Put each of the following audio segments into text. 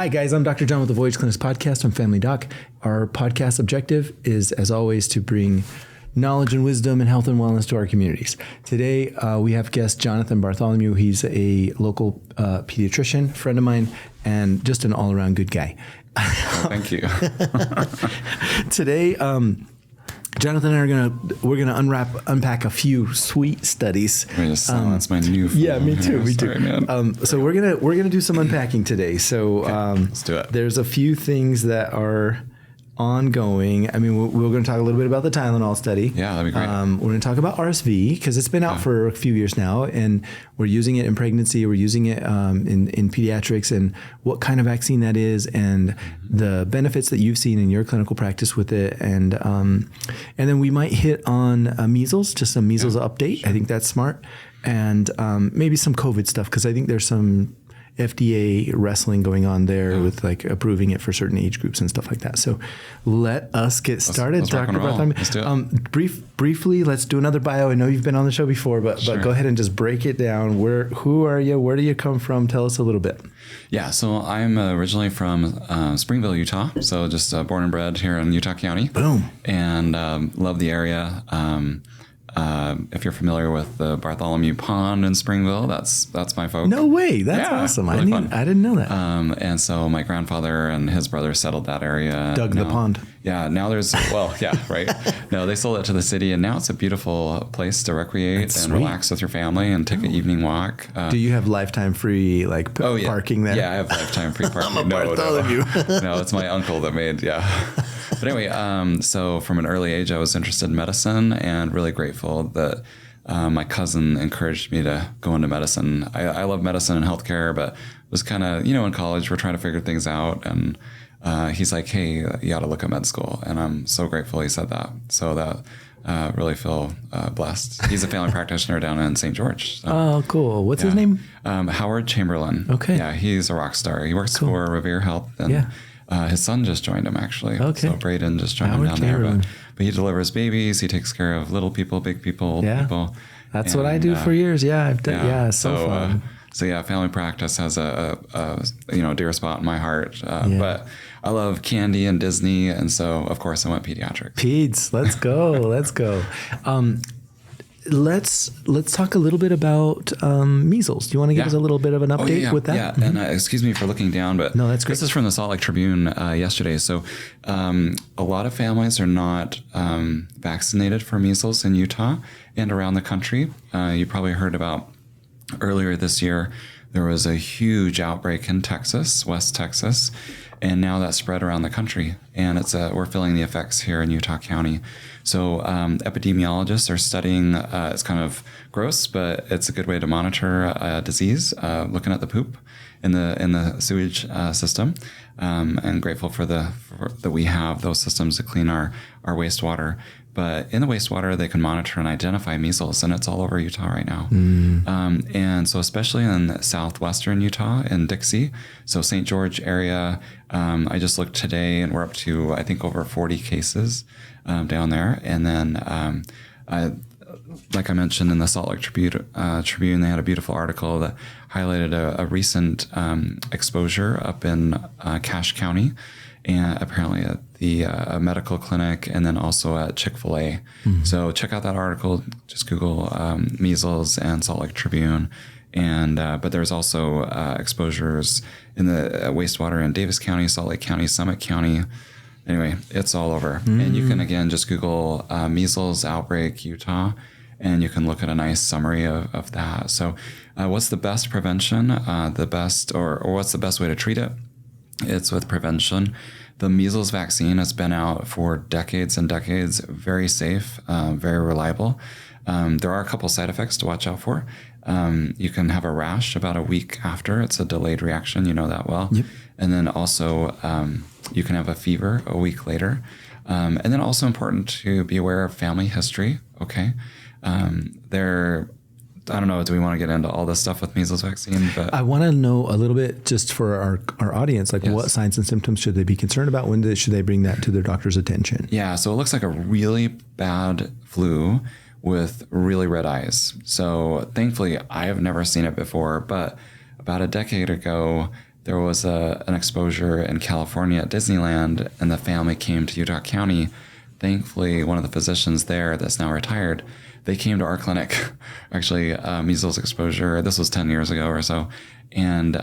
Hi, guys. I'm Dr. John with the Voyage Clinics podcast. I'm Family Doc. Our podcast objective is, as always, to bring knowledge and wisdom and health and wellness to our communities. Today, we have guest Johnathan Bartholomew. He's a local pediatrician, friend of mine, and just an all-around good guy. Well, thank you. Today, Johnathan and I we're gonna unpack a few sweet studies. That's my new phone. Yeah, me too. Sorry, man. So we're gonna do some unpacking today. So let's do it. There's a few things that are ongoing. I mean, we're going to talk a little bit about the Tylenol study. Yeah, that'd be great. We're going to talk about RSV because it's been out for a few years now, and we're using it in pregnancy. We're using it in pediatrics, and what kind of vaccine that is, and the benefits that you've seen in your clinical practice with it, and then we might hit on measles, just some measles update. Sure. I think that's smart, and maybe some COVID stuff because I think there's some FDA wrestling going on there with like approving it for certain age groups and stuff like that. So let us get started, Dr. Bartholomew. Let's do it. Briefly, let's do another bio. I know you've been on the show before, but go ahead and just break it down. Who are you? Where do you come from? Tell us a little bit. Yeah, so I'm originally from Springville, Utah. So just born and bred here in Utah County. Boom. And love the area. If you're familiar with the Bartholomew Pond in Springville, that's my folk. No way. That's awesome. Really I didn't know that. And so my grandfather and his brother settled that area. Dug the pond. Yeah. Now there's, right. No, they sold it to the city, and now it's a beautiful place to recreate and relax with your family and take an evening walk. Do you have lifetime free parking there? Yeah, I have lifetime free parking. I'm a Bartholomew. No, it's my uncle that made, But anyway, so from an early age, I was interested in medicine and really grateful that my cousin encouraged me to go into medicine. I love medicine and healthcare, but was kind of, in college, we're trying to figure things out. And he's like, hey, you ought to look at med school. And I'm so grateful he said that. So that really feel blessed. He's a family practitioner down in St. George. So. Oh, cool. What's his name? Howard Chamberlain. Okay. Yeah, he's a rock star. He works for Revere Health. And his son just joined him, actually. Okay. So Braden just joined him down there. But he delivers babies. He takes care of little people, big people, people. That's what I do for years. Yeah, I've done. It's so fun. Family practice has a dear spot in my heart. But I love candy and Disney, and so of course I went pediatrics. Peds, let's go, let's go. Let's talk a little bit about measles. Do you want to give us a little bit of an update with that? Yeah, and excuse me for looking down, but no, that's great. This is from the Salt Lake Tribune yesterday. So a lot of families are not vaccinated for measles in Utah and around the country. You probably heard about earlier this year, there was a huge outbreak in Texas, West Texas, and now that spread around the country. And we're feeling the effects here in Utah County. So epidemiologists are studying, it's kind of gross, but it's a good way to monitor a disease, looking at the poop in the sewage system. And grateful that we have those systems to clean our wastewater. But in the wastewater, they can monitor and identify measles, and it's all over Utah right now. And so especially in southwestern Utah, in Dixie, so St. George area, I just looked today, and we're up to, I think, over 40 cases down there. And then, like I mentioned in the Salt Lake Tribune, they had a beautiful article that highlighted a recent exposure up in Cache County, and apparently at the medical clinic, and then also at Chick-fil-A. So check out that article. Just Google measles and Salt Lake Tribune. And but there's also exposures in the wastewater in Davis County, Salt Lake County, Summit County. Anyway, it's all over. And you can, again, just Google measles outbreak Utah, and you can look at a nice summary of that. So what's the best prevention, or what's the best way to treat it? It's with prevention. The measles vaccine has been out for decades and decades, very safe, very reliable. There are a couple side effects to watch out for. You can have a rash about a week after. It's a delayed reaction. You know that well. Yep. And then also you can have a fever a week later. And then also important to be aware of family history. Okay. I don't know, do we want to get into all this stuff with measles vaccine? But I want to know a little bit just for our audience, like what signs and symptoms should they be concerned about? When should they bring that to their doctor's attention? Yeah, so it looks like a really bad flu with really red eyes. So thankfully, I have never seen it before, but about a decade ago, there was an exposure in California at Disneyland, and the family came to Utah County. Thankfully, one of the physicians there that's now retired, they came to our clinic, actually, measles exposure. This was 10 years ago or so. And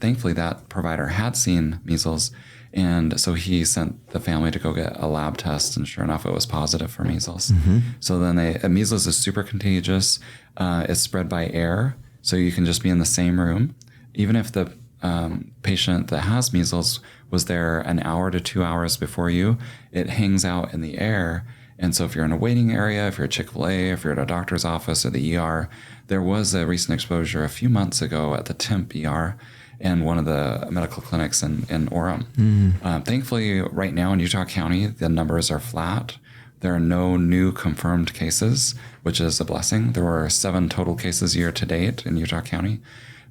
thankfully that provider had seen measles. And so he sent the family to go get a lab test, and sure enough, it was positive for measles. So then measles is super contagious. It's spread by air. So you can just be in the same room. Even if the patient that has measles was there an hour to 2 hours before you, it hangs out in the air. And so if you're in a waiting area, if you're at Chick-fil-A, if you're at a doctor's office or the ER, there was a recent exposure a few months ago at the Temp ER and one of the medical clinics in Orem. Thankfully, right now in Utah County, the numbers are flat. There are no new confirmed cases, which is a blessing. There were 7 total cases year to date in Utah County.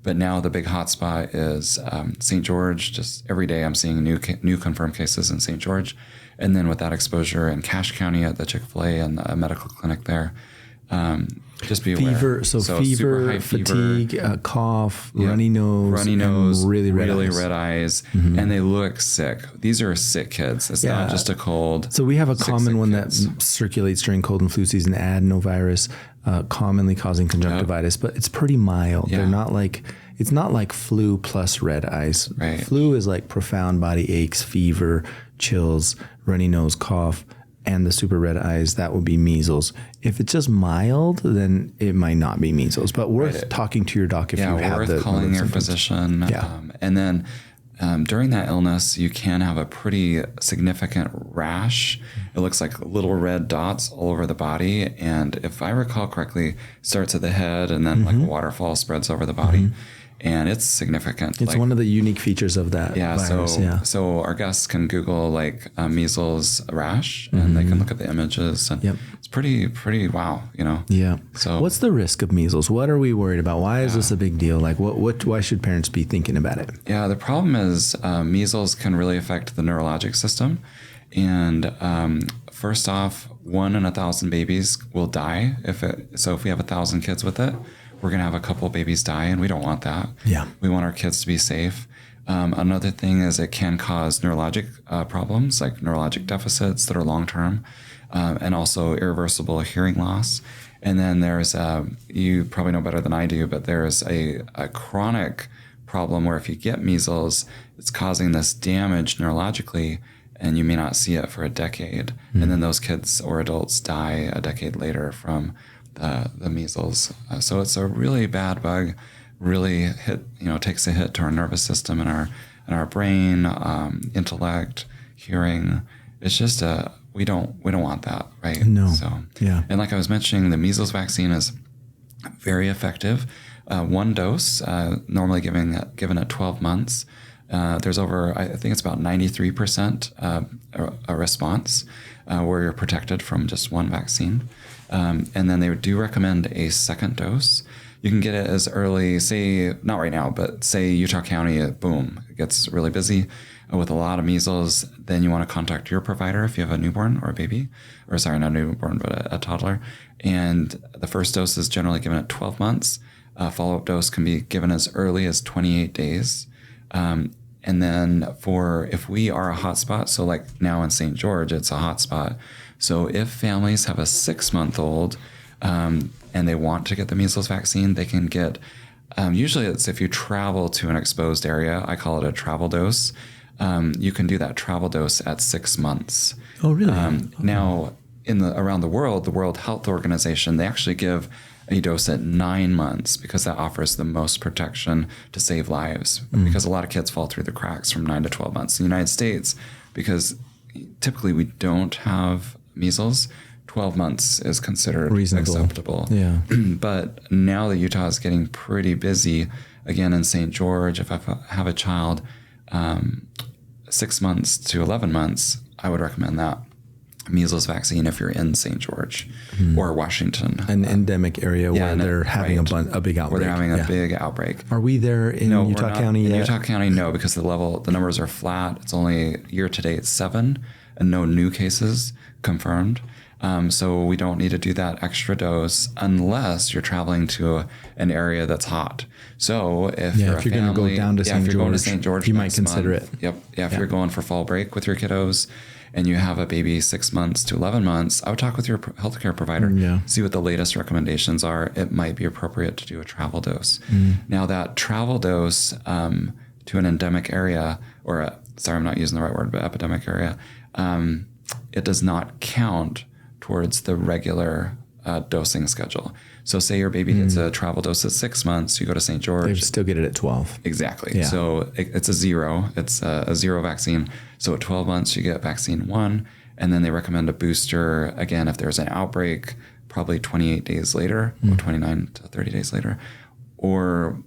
But now the big hotspot is St. George. Just every day I'm seeing new confirmed cases in St. George. And then with that exposure in Cache County at the Chick-fil-A and a medical clinic there, just be aware. Fever, fever, fatigue, cough, runny nose, and really red eyes. And they look sick. These are sick kids. It's not just a cold. So we have a common one that circulates during cold and flu season, adenovirus, commonly causing conjunctivitis, but it's pretty mild. They're not like, it's not like flu plus red eyes. Right. Flu is like profound body aches, fever, chills, runny nose, cough, and the super red eyes. That would be measles. If it's just mild, then it might not be measles, but worth talking to your doc if you have the calling your symptoms. physician. And then during that illness, you can have a pretty significant rash. It looks like little red dots all over the body. And if I recall correctly, it starts at the head and then like a waterfall spreads over the body. And it's significant. It's one of the unique features of that virus. So our guests can Google like measles rash and they can look at the images. And it's pretty wow, you know? Yeah. So what's the risk of measles? What are we worried about? Why is this a big deal? Like why should parents be thinking about it? Yeah, the problem is measles can really affect the neurologic system. And first off, 1 in 1,000 babies will die. If we have 1,000 kids with it, we're going to have a couple of babies die, and we don't want that. Yeah. We want our kids to be safe. Another thing is it can cause neurologic problems, like neurologic deficits that are long-term, and also irreversible hearing loss. And then there's, you probably know better than I do, but there's a chronic problem where if you get measles, it's causing this damage neurologically, and you may not see it for a decade. And then those kids or adults die a decade later from the measles. So it's a really bad bug, really takes a hit to our nervous system and our brain, intellect, hearing. It's just we don't want that, right? No. So and like I was mentioning, the measles vaccine is very effective. 1 dose, normally given at 12 months. There's over, I think it's about 93% a response where you're protected from just 1 vaccine. And then they do recommend a second dose. You can get it as early, say, not right now, but say Utah County, boom, it gets really busy with a lot of measles. Then you want to contact your provider if you have a newborn or a baby, or sorry, not a newborn, but a toddler. And the first dose is generally given at 12 months. Follow-up dose can be given as early as 28 days. And then if we are a hotspot, so like now in St. George, it's a hotspot. So if families have a 6-month-old and they want to get the measles vaccine, they can get, usually it's if you travel to an exposed area, I call it a travel dose. You can do that travel dose at 6 months. Oh, really? Now, around the World Health Organization, they actually give a dose at 9 months because that offers the most protection to save lives. Because a lot of kids fall through the cracks from 9 to 12 months. In the United States, because typically we don't have measles, 12 months is considered reasonable, acceptable. Yeah. But now that Utah is getting pretty busy, again in St. George, if I have a child 6 months to 11 months, I would recommend that measles vaccine if you're in St. George or Washington. An endemic area where they're having a big outbreak. Where they're having a big outbreak. Are we there in Utah County yet? In Utah County, no, because the numbers are flat. It's only year to date 7 and no new cases confirmed. So we don't need to do that extra dose unless you're traveling to an area that's hot. So if you're going to go down to St. George, you might consider it. Yep. Yeah. If you're going for fall break with your kiddos and you have a baby 6 months to 11 months, I would talk with your healthcare provider, see what the latest recommendations are. It might be appropriate to do a travel dose. Now that travel dose to an endemic area, or sorry, I'm not using the right word, but epidemic area, it does not count towards the regular dosing schedule. So say your baby gets a travel dose at 6 months, you go to St. George. They still get it at 12. Exactly. Yeah. So it's a zero. It's a zero vaccine. So at 12 months, you get vaccine 1, and then they recommend a booster, again, if there's an outbreak, probably 28 days later, or 29 to 30 days later, or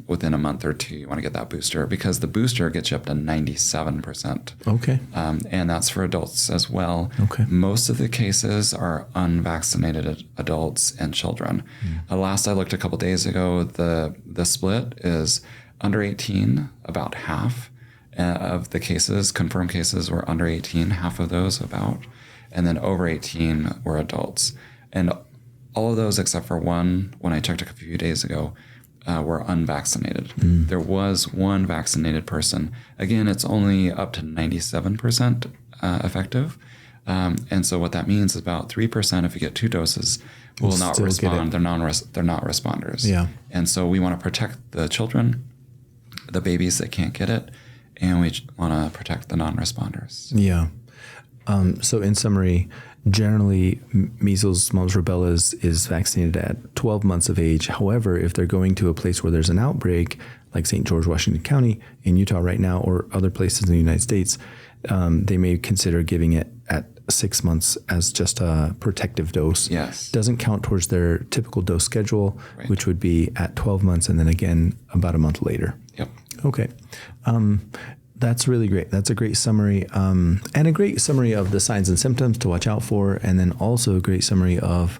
within a month or 2, you want to get that booster, because the booster gets you up to 97%. Okay. And that's for adults as well. Okay. Most of the cases are unvaccinated adults and children. Last I looked a couple days ago, the split is under 18, about half of the cases, confirmed cases, were under 18, half of those about, and then over 18 were adults. And all of those except for one, when I checked a few days ago, were unvaccinated. There was one vaccinated person. Again, it's only up to 97% effective. And so what that means is about 3%, if you get 2 doses, will not respond. They're not responders. Yeah. And so we want to protect the children, the babies that can't get it, and we want to protect the non-responders. Yeah. So in summary, generally, measles, mumps, rubella is vaccinated at 12 months of age. However, if they're going to a place where there's an outbreak, like St. George, Washington County, in Utah right now, or other places in the United States, they may consider giving it at 6 months as just a protective dose. Yes. Doesn't count towards their typical dose schedule, which would be at 12 months and then again about a month later. Yep. Okay. That's really great. That's a great summary, and a great summary of the signs and symptoms to watch out for, and then also a great summary of,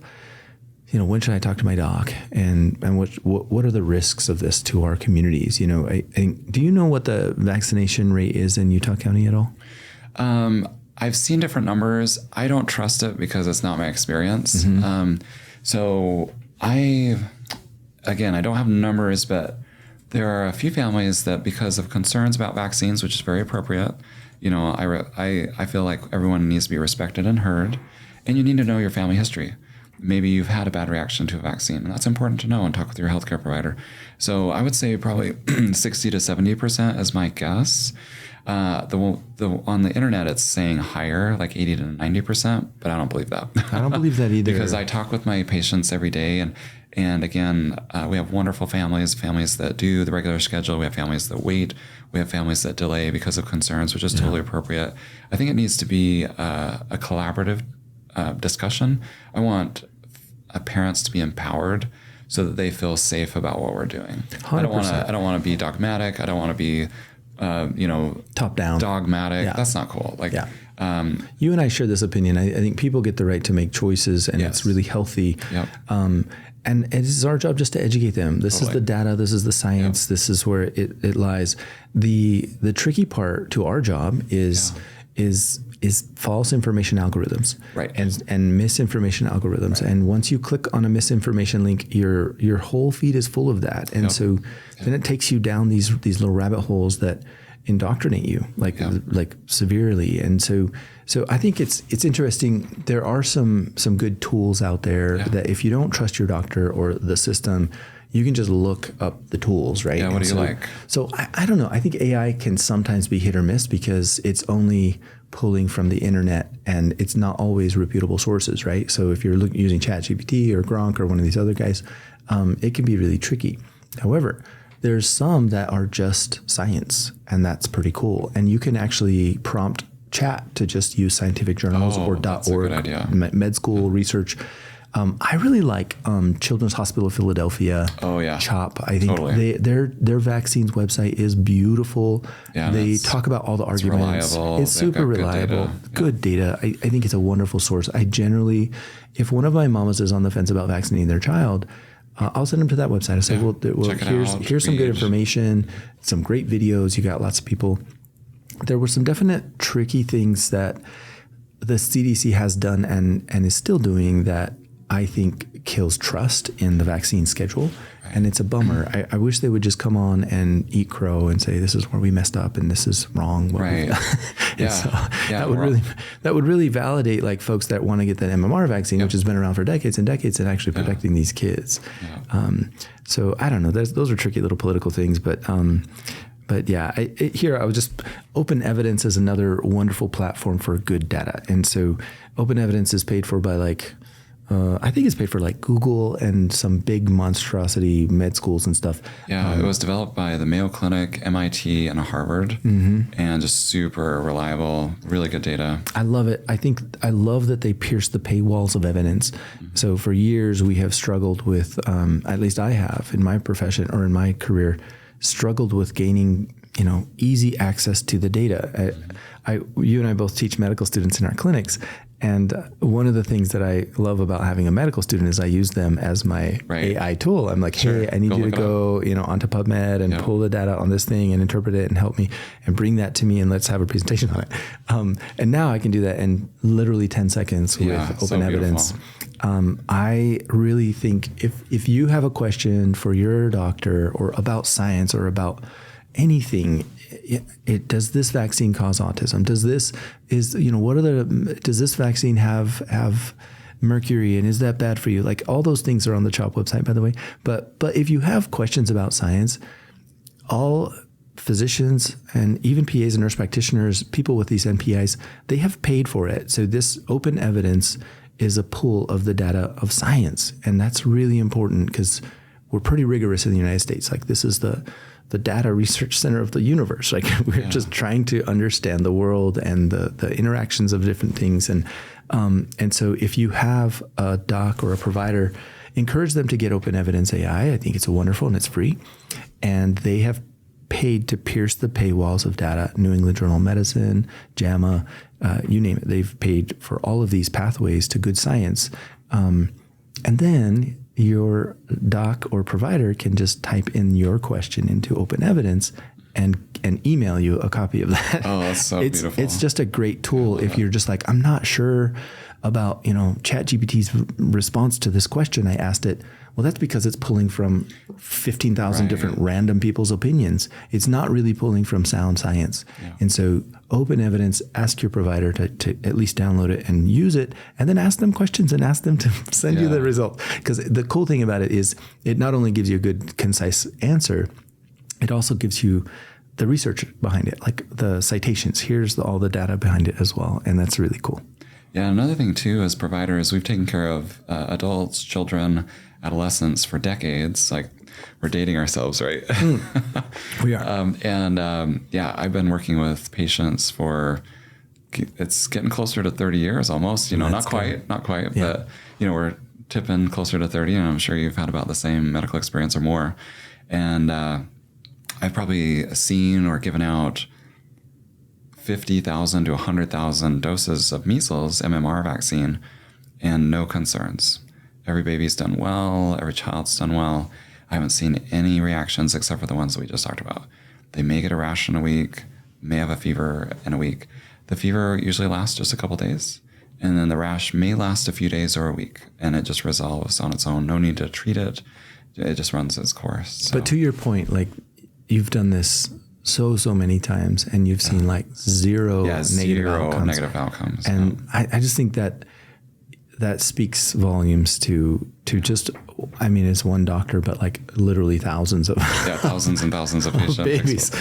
when should I talk to my doc, and what are the risks of this to our communities? Do you know what the vaccination rate is in Utah County at all? I've seen different numbers. I don't trust it because it's not my experience. So I don't have numbers, but there are a few families that, because of concerns about vaccines, which is very appropriate, I feel like everyone needs to be respected and heard, and you need to know your family history. Maybe you've had a bad reaction to a vaccine, and that's important to know and talk with your healthcare provider. So I would say probably 60 to 70% is my guess. On the internet, it's saying higher, like 80 to 90%, but I don't believe that. I don't believe that either. Because I talk with my patients every day, and again, we have wonderful families that do the regular schedule. We have families that wait. We have families that delay because of concerns, which is totally appropriate. I think it needs to be a collaborative discussion. I want parents to be empowered so that they feel safe about what we're doing. 100%. I don't want to be dogmatic. I don't want to be top down dogmatic. Yeah. That's not cool. You and I share this opinion. I think people get the right to make choices, and it's really healthy. Yep. And it is our job just to educate them. This is the data. This is the science. Yep. This is where it lies. The tricky part to our job is false information algorithms, right, and misinformation algorithms. Right. And once you click on a misinformation link, your whole feed is full of that. And so then it takes you down these little rabbit holes that indoctrinate you like severely. And so I think it's interesting. There are some good tools out there that if you don't trust your doctor or the system, you can just look up the tools, right? Yeah, what do you like? So I don't know. I think AI can sometimes be hit or miss because it's only pulling from the internet and it's not always reputable sources, right? So if you're using ChatGPT or Gronk or one of these other guys, it can be really tricky. However, there's some that are just science, and that's pretty cool. And you can actually prompt chat to just use scientific journals or .org, med school research. I really like Children's Hospital of Philadelphia. CHOP. I think their vaccines website is beautiful. Yeah, they talk about all the arguments. It's super reliable. Good data. I think it's a wonderful source. I generally, if one of my mamas is on the fence about vaccinating their child, I'll send them to that website. I say, here's some good information, some great videos. You got lots of people. There were some definite tricky things that the CDC has done and is still doing that, I think kills trust in the vaccine schedule. Right. And it's a bummer. I wish they would just come on and eat crow and say, this is where we messed up and this is wrong. Right. That would really validate like folks that want to get that MMR vaccine, which has been around for decades and decades and actually protecting these kids. So I don't know. Those are tricky little political things, but yeah, here I was just open evidence is another wonderful platform for good data. And so open evidence is paid for by like, I think it's paid for like Google and some big monstrosity med schools and stuff. Yeah, it was developed by the Mayo Clinic, MIT, and Harvard, and just super reliable, really good data. I love it. I love that they pierce the paywalls of evidence. So for years we have struggled with, at least I have in my profession or in my career, struggled with gaining, easy access to the data. You and I both teach medical students in our clinics. And one of the things that I love about having a medical student is I use them as my AI tool. I'm like, hey, I need you to go, onto PubMed and pull the data on this thing and interpret it and help me and bring that to me and let's have a presentation on it. And now I can do that in literally 10 seconds with open evidence. I really think if you have a question for your doctor or about science or about anything, does this vaccine cause autism? Does this vaccine have mercury and is that bad for you? Like all those things are on the CHOP website, by the way. But if you have questions about science, all physicians and even PAs and nurse practitioners, people with these NPIs, they have paid for it. So this open evidence is a pool of the data of science. And that's really important because we're pretty rigorous in the United States. Like this is the data research center of the universe. Like we're just trying to understand the world and the interactions of different things. And so if you have a doc or a provider, encourage them to get open evidence AI. I think it's wonderful and it's free. And they have paid to pierce the paywalls of data. New England Journal of Medicine, JAMA, you name it. They've paid for all of these pathways to good science. And then your doc or provider can just type in your question into open evidence and email you a copy of that. Oh, that's so beautiful. It's just a great tool if you're just like, I'm not sure about, ChatGPT's response to this question. I asked it. Well, that's because it's pulling from 15,000 different random people's opinions. It's not really pulling from sound science. Yeah. And so open evidence, ask your provider to at least download it and use it, and then ask them questions and ask them to send you the result. Because the cool thing about it is it not only gives you a good, concise answer, it also gives you the research behind it, like the citations. Here's all the data behind it as well. And that's really cool. Yeah, another thing too, as providers, we've taken care of adults, children, adolescents for decades. Like we're dating ourselves, right? We are. I've been working with patients it's getting closer to 30 years almost, not quite, but we're tipping closer to 30 and I'm sure you've had about the same medical experience or more. And I've probably seen or given out 50,000 to 100,000 doses of measles MMR vaccine and no concerns. Every baby's done well. Every child's done well. I haven't seen any reactions except for the ones that we just talked about. They may get a rash in a week, may have a fever in a week. The fever usually lasts just a couple days, and then the rash may last a few days or a week, and it just resolves on its own. No need to treat it. It just runs its course. So. But to your point, like you've done this so many times, and you've seen like zero negative outcomes. And I just think that speaks volumes to just, it's one doctor, but like literally thousands of thousands and thousands of patient babies.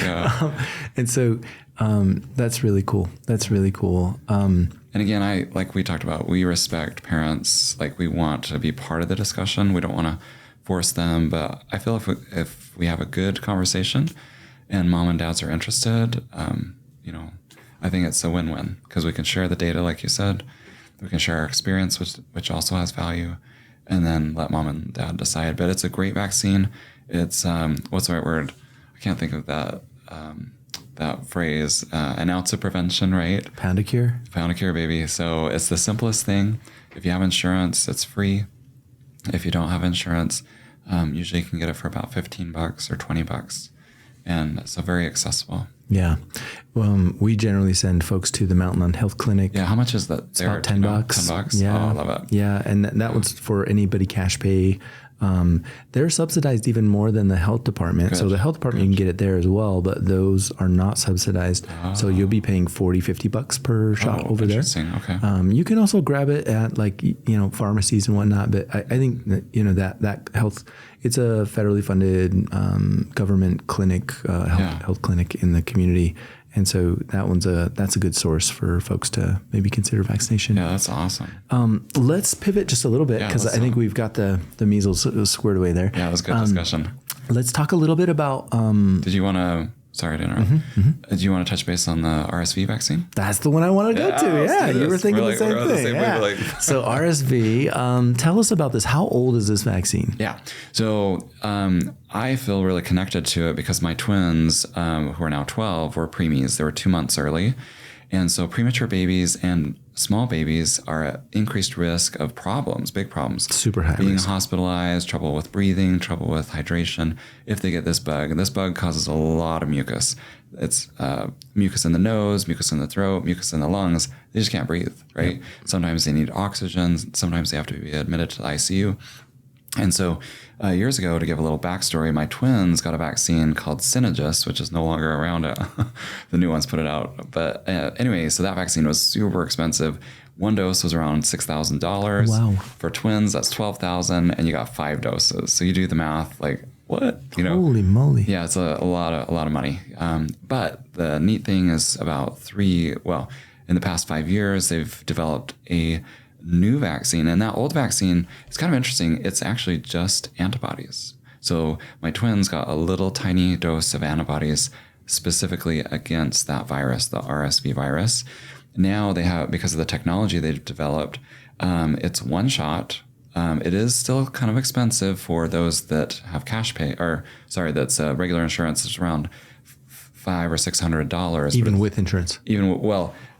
And so that's really cool. And again, like we talked about, we respect parents. Like we want to be part of the discussion. We don't want to force them, but I feel if we have a good conversation and mom and dads are interested, I think it's a win-win because we can share the data, like you said. We can share our experience, which also has value, and then let mom and dad decide. But it's a great vaccine. It's what's the right word? I can't think of that phrase. An ounce of prevention, right? Pound a cure. Pound a cure, baby. So it's the simplest thing. If you have insurance, it's free. If you don't have insurance, usually you can get it for about $15 or $20, and so very accessible. Yeah. We generally send folks to the Mountain on Health Clinic. Yeah. How much is that? It's about $10. $10. Yeah. Oh, I love it. Yeah. And that one's for anybody cash pay. They're subsidized even more than the health department. Good. So the health department, you can get it there as well, but those are not subsidized. So you'll be paying $40-$50 per shot over there. Okay. You can also grab it at pharmacies and whatnot. But I think that, that health, it's a federally funded government clinic, health clinic in the community. And so that's a good source for folks to maybe consider vaccination. Yeah, that's awesome. Let's pivot just a little bit because I think we've got the measles squared away there. Yeah, it was a good discussion. Let's talk a little bit about... Did you want to... Sorry to interrupt. Do you want to touch base on the RSV vaccine? That's the one I want to go to. Yeah, you were thinking the same thing. Yeah. So RSV, tell us about this. How old is this vaccine? Yeah. So I feel really connected to it because my twins, who are now 12, were preemies. They were 2 months early. And so premature babies and small babies are at increased risk of problems, big problems. Super high Being risk. hospitalized, trouble with breathing, trouble with hydration, if they get this bug. And this bug causes a lot of mucus. It's mucus in the nose, mucus in the throat, mucus in the lungs. They just can't breathe, right? Yep. Sometimes they need oxygen. Sometimes they have to be admitted to the ICU. And so years ago, to give a little backstory, my twins got a vaccine called Synagis, which is no longer around. The new ones put it out. But anyway, so that vaccine was super expensive. One dose was around $6,000. Wow. For twins, that's $12,000, and you got 5 doses. So you do the math, like what? Holy moly! Yeah, it's a lot of money. But the neat thing is in the past 5 years, they've developed a new vaccine, and that old vaccine, it's kind of interesting. It's actually just antibodies. So my twins got a little tiny dose of antibodies specifically against that virus, the RSV virus. Now they have, because of the technology they've developed, it's one shot. It is still kind of expensive for those that have cash pay, that's regular insurance. It's around $500 or $600. Even with insurance?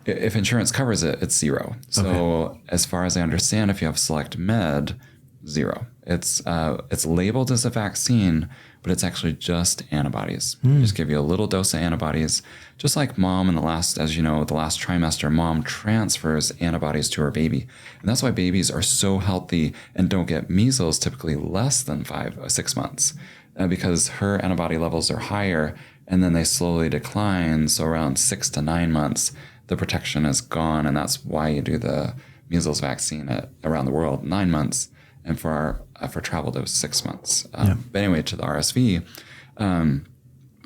If insurance covers it, it's $0. So as far as I understand, if you have Select Med, $0. It's labeled as a vaccine, but it's actually just antibodies. Just give you a little dose of antibodies. Just like mom the last trimester, mom transfers antibodies to her baby. And that's why babies are so healthy and don't get measles typically less than 5 or 6 months, because her antibody levels are higher and then they slowly decline. So around 6 to 9 months, the protection is gone, and that's why you do the measles vaccine around the world 9 months, and for travel it was 6 months. But anyway, to the RSV,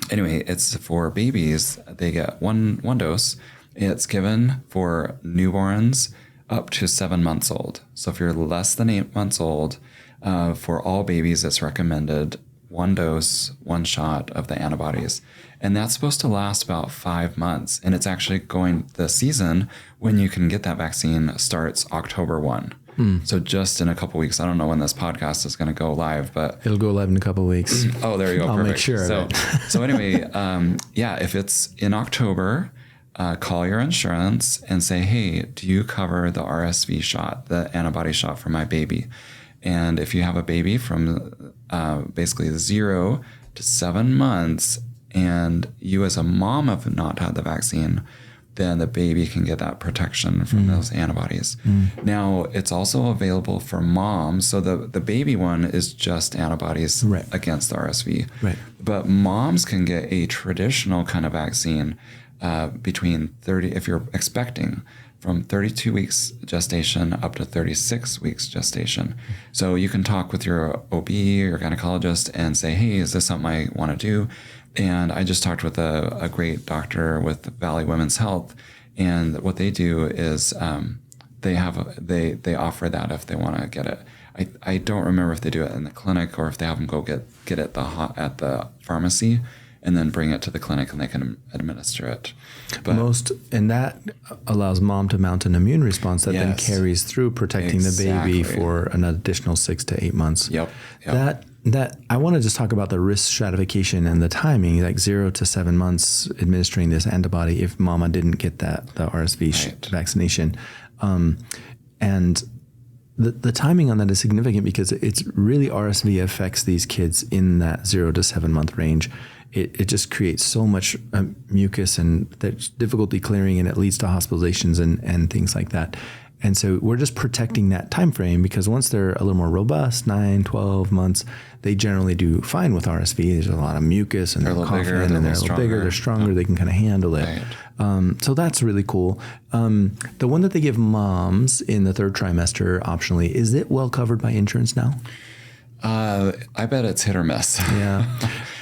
it's for babies. They get one dose. It's given for newborns up to 7 months old. So if you're less than 8 months old, for all babies, it's recommended 1 dose, 1 shot of the antibodies. And that's supposed to last about 5 months. And it's actually the season when you can get that vaccine starts October 1. So just in a couple weeks. I don't know when this podcast is going to go live, but it'll go live in a couple of weeks. Oh, there you go. I'll Perfect. make sure of it. So anyway, if it's in October, call your insurance and say, hey, do you cover the RSV shot, the antibody shot for my baby? And if you have a baby from basically 0 to 7 months, and you as a mom have not had the vaccine, then the baby can get that protection from those antibodies. Now, it's also available for moms. So the baby one is just antibodies against the RSV. Right. But moms can get a traditional kind of vaccine between 30, if you're expecting, from 32 weeks gestation up to 36 weeks gestation. So you can talk with your OB or your gynecologist and say, hey, is this something I want to do? And I just talked with a great doctor with Valley Women's Health, and what they do is they offer that if they want to get it. I don't remember if they do it in the clinic or if they have them go get it at the pharmacy and then bring it to the clinic and they can administer it. But and that allows mom to mount an immune response that then carries through protecting the baby for an additional 6 to 8 months. Yep. That I want to just talk about the risk stratification and the timing, like 0 to 7 months administering this antibody if mama didn't get the RSV vaccination. And the timing on that is significant because it's really RSV affects these kids in that 0 to 7 month range. It just creates so much mucus and there's difficulty clearing, and it leads to hospitalizations and things like that. And so we're just protecting that time frame because once they're a little more robust, 9, 12 months, they generally do fine with RSV. There's a lot of mucus and they're coughing and they're a little bigger, they're stronger, they can kind of handle it. Right. So that's really cool. The one that they give moms in the 3rd trimester optionally, is it well covered by insurance now? I bet it's hit or miss. Yeah.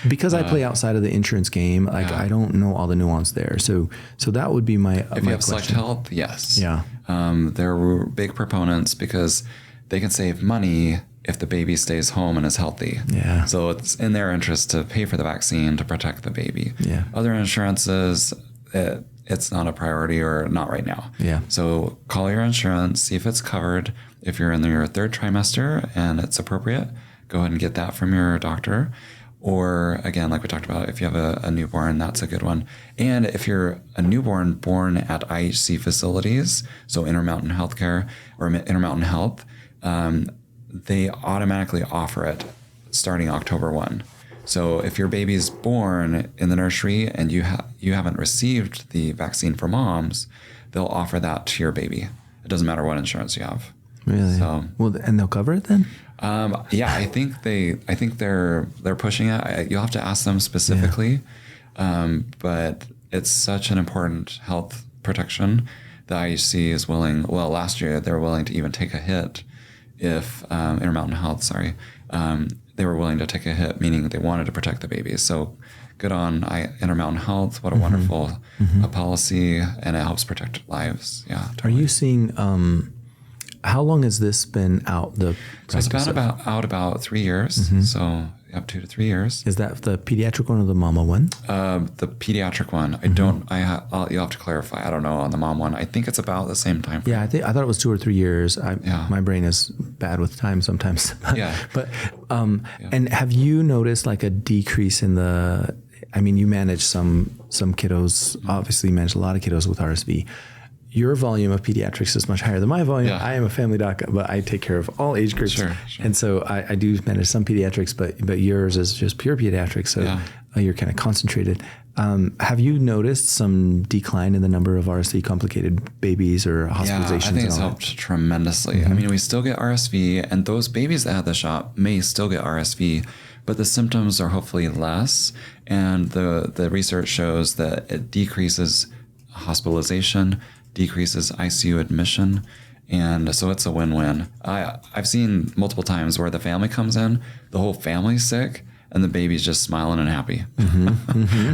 Because I play outside of the insurance game, I don't know all the nuance there. So that would be my If you have Select Health, yes. Yeah. They're big proponents because they can save money if the baby stays home and is healthy. Yeah. So it's in their interest to pay for the vaccine to protect the baby. Yeah. Other insurances, it's not a priority or not right now. Yeah. So call your insurance, see if it's covered. If you're in your 3rd trimester and it's appropriate, go ahead and get that from your doctor. Or again, like we talked about, if you have a newborn, that's a good one. And if you're a newborn born at IHC facilities, so Intermountain Healthcare or Intermountain Health, they automatically offer it starting October 1. So if your baby's born in the nursery and you haven't received the vaccine for moms, they'll offer that to your baby. It doesn't matter what insurance you have. Really? So, well, and they'll cover it then? Yeah, I think they're pushing it. You'll have to ask them specifically, but it's such an important health protection. The IHC is willing. Well, last year they were willing to even take a hit if Intermountain Health, they were willing to take a hit, meaning they wanted to protect the babies. So good on Intermountain Health. What a wonderful policy, and it helps protect lives. Yeah. Totally. Are you seeing? How long has this been out? So it's been about 3 years. So up 2 to 3 years. Is that the pediatric one or the mama one? The pediatric one. You'll have to clarify. I don't know on the mom one. I think it's about the same time frame. Yeah, I thought it was 2 or 3 years. My brain is bad with time sometimes. Yeah. But and have you noticed like a decrease in the? I mean, you manage some kiddos. Obviously, you manage a lot of kiddos with RSV. Your volume of pediatrics is much higher than my volume. Yeah. I am a family doc, but I take care of all age groups. Sure. And so I do manage some pediatrics, but yours is just pure pediatrics. So you're kind of concentrated. Have you noticed some decline in the number of RSV complicated babies or hospitalizations? Yeah, I think it's helped tremendously. I mean, we still get RSV, and those babies that had the shot may still get RSV, but the symptoms are hopefully less. And the research shows that it decreases hospitalization, decreases ICU admission. And so it's a win-win. I've seen multiple times where the family comes in, the whole family's sick, and the baby's just smiling and happy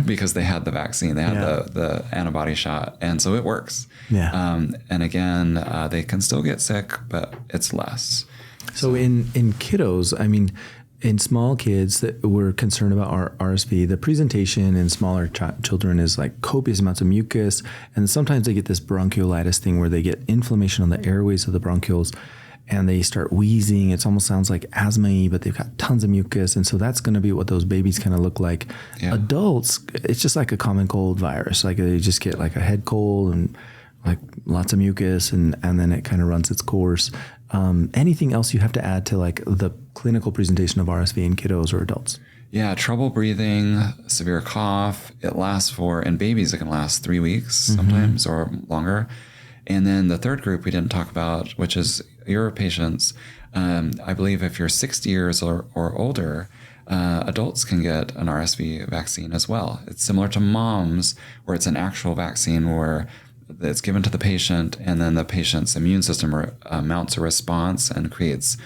because they had the vaccine, they had the antibody shot. And so it works. Yeah. And again, they can still get sick, but it's less. So in kiddos, I mean, in small kids that we're concerned about RSV, the presentation in smaller children is like copious amounts of mucus. And sometimes they get this bronchiolitis thing where they get inflammation on the airways of the bronchioles and they start wheezing. It almost sounds like asthma-y, but they've got tons of mucus. And so that's going to be what those babies kind of look like. Yeah. Adults, it's just like a common cold virus. Like they just get like a head cold and like lots of mucus and then it kind of runs its course. Anything else you have to add to like the clinical presentation of RSV in kiddos or adults? Yeah, trouble breathing, severe cough. It lasts in babies, it can last 3 weeks sometimes or longer. And then the third group we didn't talk about, which is your patients. I believe if you're 60 years or older, adults can get an RSV vaccine as well. It's similar to moms, where it's an actual vaccine where it's given to the patient, and then the patient's immune system mounts a response and creates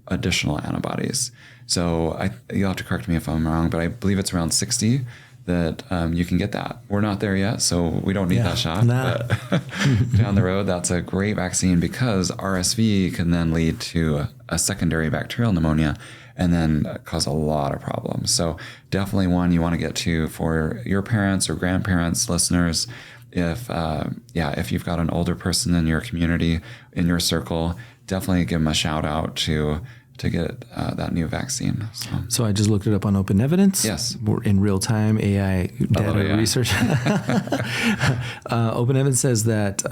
additional antibodies. So you'll have to correct me if I'm wrong, but I believe it's around 60 that you can get that. We're not there yet, so we don't need that shot. But down the road, that's a great vaccine because RSV can then lead to a secondary bacterial pneumonia and then cause a lot of problems. So definitely one you want to get to for your parents or grandparents, listeners. If you've got an older person in your community, in your circle, definitely give them a shout out to to get that new vaccine. So I just looked it up on Open Evidence. Yes. We're in real time AI data research. Open Evidence says that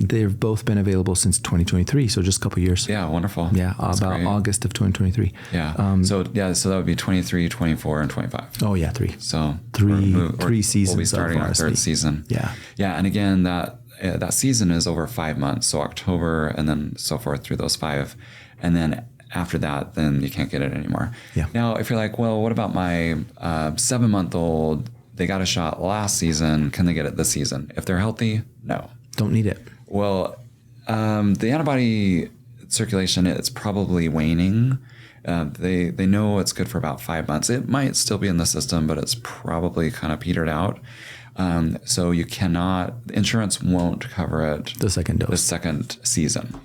they've both been available since 2023, so just a couple of years. Yeah, wonderful. Yeah, that's about great. August of 2023. Yeah. So that would be 23, 24, and 25. Oh yeah, 3. So three seasons. We'll be starting our third season. Yeah. Yeah, and again that season is over 5 months, so October and then so forth through those 5, and then after that, then you can't get it anymore. Yeah. Now, if you're like, well, what about my 7-month-old? They got a shot last season. Can they get it this season? If they're healthy, no. Don't need it. Well, the antibody circulation, it's probably waning. They know it's good for about 5 months. It might still be in the system, but it's probably kind of petered out. So you cannot, insurance won't cover it. The second dose. The second season.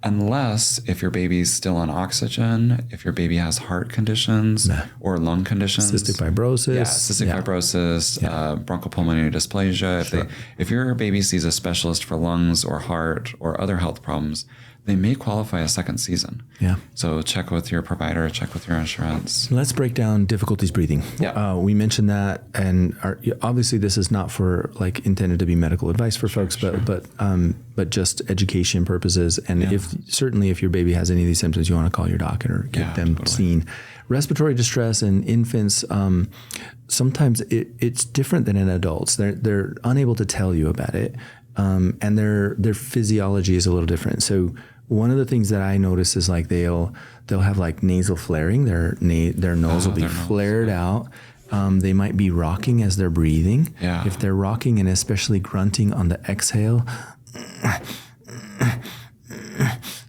Unless if your baby's still on oxygen, if your baby has heart conditions or lung conditions. Cystic fibrosis. Yeah, cystic fibrosis, bronchopulmonary dysplasia. If your baby sees a specialist for lungs or heart or other health problems, they may qualify a second season. Yeah. So check with your provider, check with your insurance. Let's break down difficulties breathing. Yeah. We mentioned that, and obviously this is not for like intended to be medical advice for folks, but just education purposes. And if your baby has any of these symptoms, you want to call your doctor or get them seen. Respiratory distress in infants, sometimes it's different than in adults. They're unable to tell you about it, and their physiology is a little different. So one of the things that I notice is like they'll have like nasal flaring. Their nose will be flared out. They might be rocking as they're breathing. Yeah. If they're rocking and especially grunting on the exhale,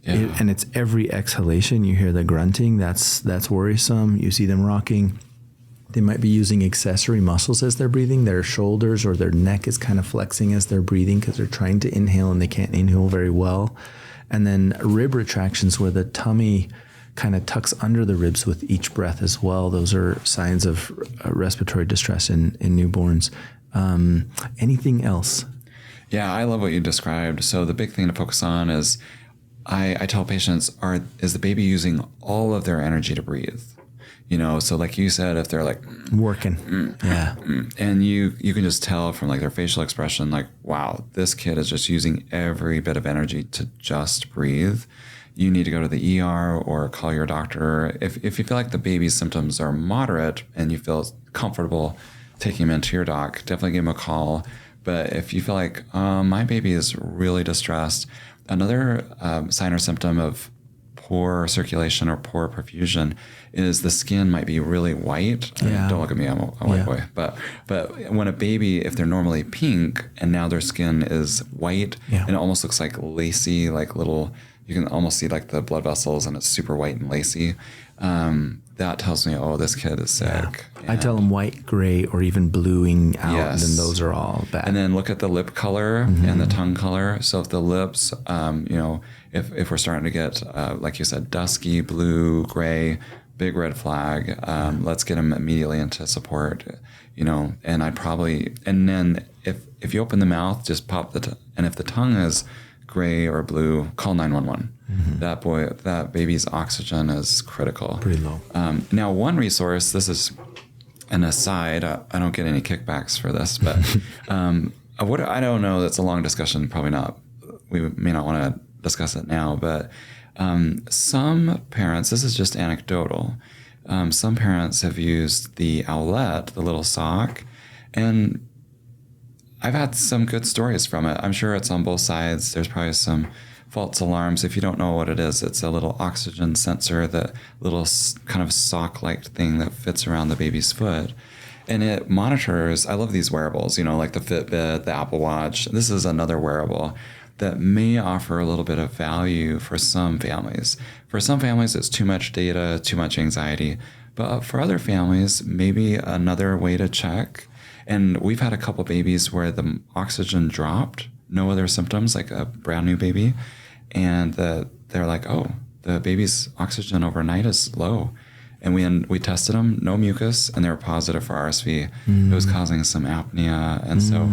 and it's every exhalation you hear the grunting. That's worrisome. You see them rocking. They might be using accessory muscles as they're breathing. Their shoulders or their neck is kind of flexing as they're breathing because they're trying to inhale and they can't inhale very well. And then rib retractions where the tummy kind of tucks under the ribs with each breath as well. Those are signs of respiratory distress in newborns. Anything else? Yeah, I love what you described. So the big thing to focus on is I tell patients, is the baby using all of their energy to breathe? So like you said, if they're like working, and you can just tell from like their facial expression, like, wow, this kid is just using every bit of energy to just breathe. You need to go to the ER or call your doctor. If you feel like the baby's symptoms are moderate and you feel comfortable taking him into your doc, definitely give him a call. But if you feel like my baby is really distressed, another sign or symptom of poor circulation or poor perfusion is the skin might be really white. Yeah. Don't look at me, I'm a white boy. But when a baby, if they're normally pink and now their skin is white and it almost looks like lacy, like little, you can almost see like the blood vessels and it's super white and lacy. That tells me, this kid is sick. I tell them white, gray, or even bluing out, and then those are all bad. And then look at the lip color and the tongue color. So if the lips, if we're starting to get, like you said, dusky, blue, gray, big red flag, let's get them immediately into support, and I'd probably, and then if you open the mouth, just pop and if the tongue is gray or blue, call 911. That baby's oxygen is critical. Pretty low. Now, one resource, this is an aside, I don't get any kickbacks for this, but I don't know, that's a long discussion, probably not, we may not want to discuss it now, but some parents, this is just anecdotal, some parents have used the owlet, the little sock, and I've had some good stories from it. I'm sure it's on both sides. There's probably some false alarms. If you don't know what it is, it's a little oxygen sensor, that little kind of sock-like thing that fits around the baby's foot. And it monitors, I love these wearables, like the Fitbit, the Apple Watch. This is another wearable that may offer a little bit of value for some families. For some families, it's too much data, too much anxiety. But for other families, maybe another way to check. And we've had a couple babies where the oxygen dropped, no other symptoms, like a brand new baby. And they're like, the baby's oxygen overnight is low. And we tested them, no mucus, and they were positive for RSV. It was causing some apnea. And so